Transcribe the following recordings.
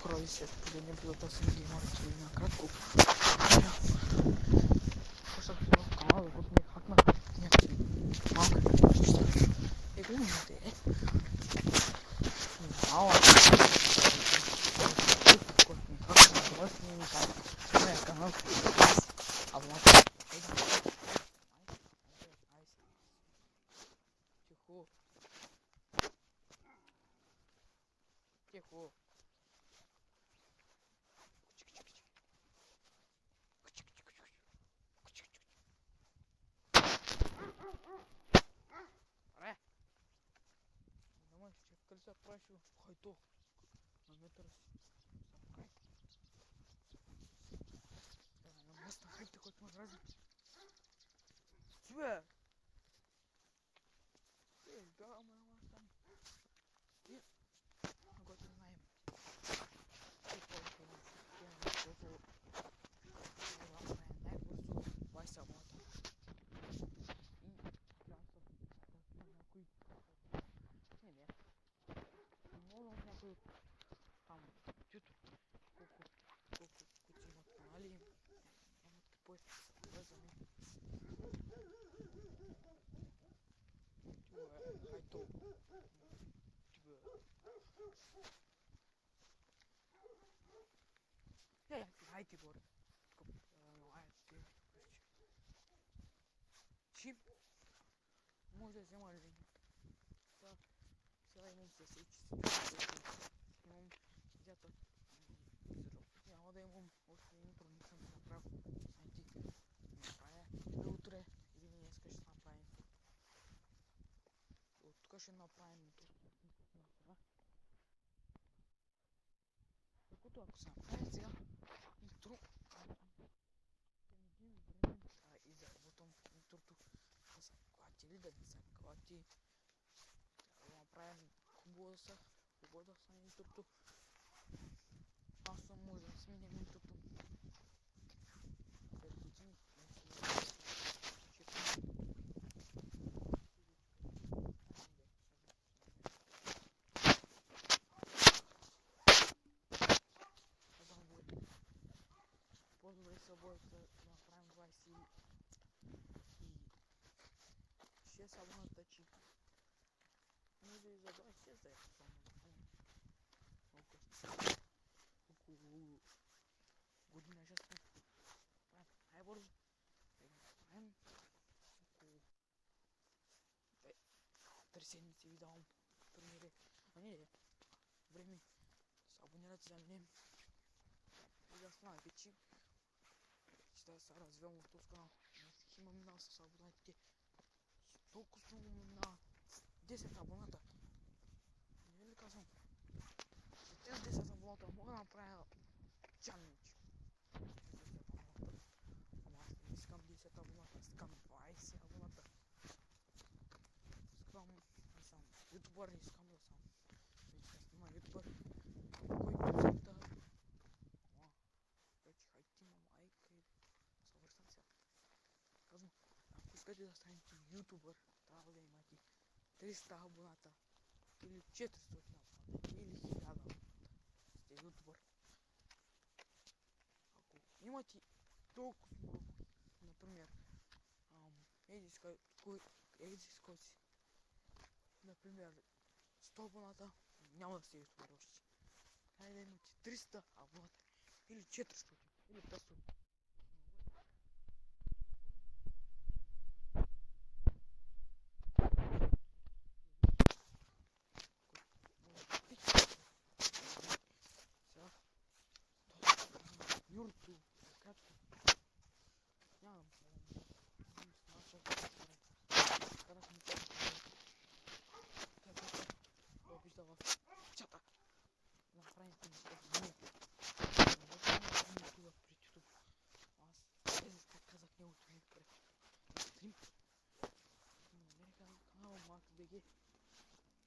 Скоро се не било да се ги морчи на кратко. Пошъл в канала да купим хакна някакви малки неща. Гледайте, мала купим хакна класни неща. Моя канал абонат. Тихо. Тихо. Крыса пращу хайто на метър на моста хайте, който ме дразни. Сбе! Избягам на моста. И когато знаем колко най-бързо 20 абоната. И трябва да някой много някой там YouTube колко които имат канали нямат какво свързани. Това е хайто. Хайти горе. Чип може да взема ли? Сега имам се сечи. Имам дята. Няма да имам още интро, не съм направил. Сайти направя или утре, или днеска ще направим интро. От тук ще направим интро. Докато ако се направи сега интро, и заработам интрото да се клати или да не се клати. Трябва да направим хубаво да са интрото. Аз съм може да сменим интрото. След години по-добре се боят да направим 26 абоната, че може и за 26 да е само. Около година ще сме правим най-бързо. Да ги направим около 3 седмици ви давам примери. А не, време да се абонирате за мен. И да знаете, че да се развивам в този канал. Има минал с абонатите. Толкова много минава 10 абоната. Не ли казвам? За тези 10 абоната мога да направя чалендж. Ама аз не искам 10 абоната, искам 20 абоната. Искам да съм ютубър, не искам да съм. Вече да снима ютубър, който съм да... Вече хайти има майка и съвършам сега. Казвам, ако искате да станете ютубър, трябва да имате 300 абоната или 400 абоната или 1000 абоната. Сте ютубър. Ако имате толкова много, например, например, 100 абоната, няма да сте ютубър още. Трябва да имате 300 абоната или 400 или 500. Юрто, кратко. Нямам. Карах ми това. Това вижда в чата. Направим неща за него. Аз казах неговото име пред стрим. Намерих канал MaxBG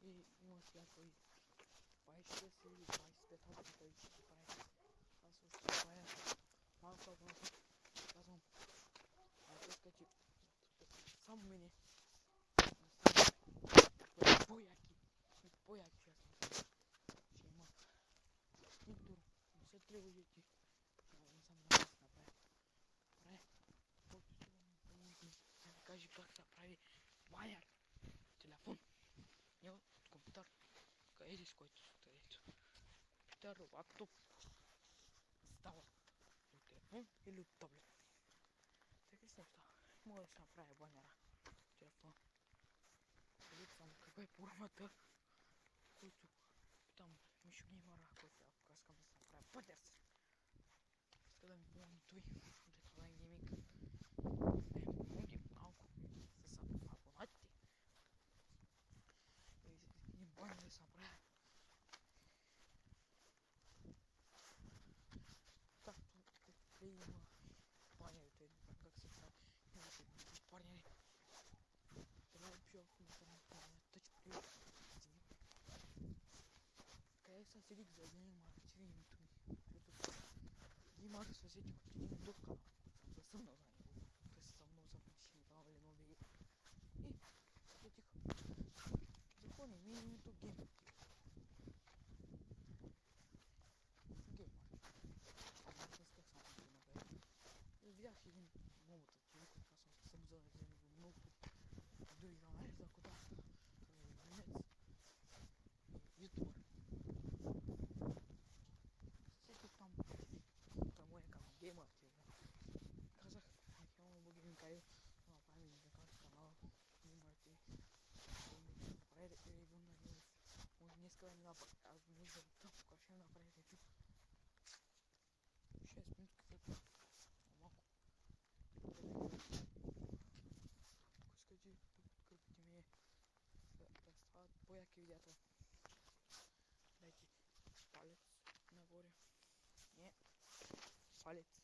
и има сега той 26 или 25 абоната и ще се прави. Аз още правя малко абоната. Казвам, ако искате само мене, по-яки ще има интро. 3 уйти. Не сам направи. Добре. Който сигурно помогни. Да ми каже как да прави банер. Телефон. Не от компютър. Къде си с който където. Компютър, лаптоп. Става. От телефон или от таблет. Така си неща. Мога да си направя банера. Телефон. Дали само каква е програмата, който там Мишо Геймъра, който ако искам да се направя банер. Иска да ми помогне той. От Лекалайн Гейминг. Да им помогне малко с абонатите. И банер да се направя. Както има банерите, как се прави. Имате банери. Трябва да пиша в интернет, тъчплю. Къде са седик за Геймър, че ви името ми. Геймър са седик от един друг канал, който съм засъмнал за него. Той се съмнал за предишния канал или нови. И седих. Запомни ми името Геймър. Геймър. Аз исках само Геймър. Видях един момата човек, който аз съм за него много други канали, за кода. Минец. Ютубър. Сетих там това моя канал Геймър TV. Казах, Хелмо Бугин Кайо, да направим един канал Геймър TV. Направи ревю на него. Може днеска да ми направи, аз го нужда да кога ще направи ревю. 6 минути каквото. Малко. Ако искате да подкрепите ми да стават по-яки видеята, дайте палец нагоре. Не, палец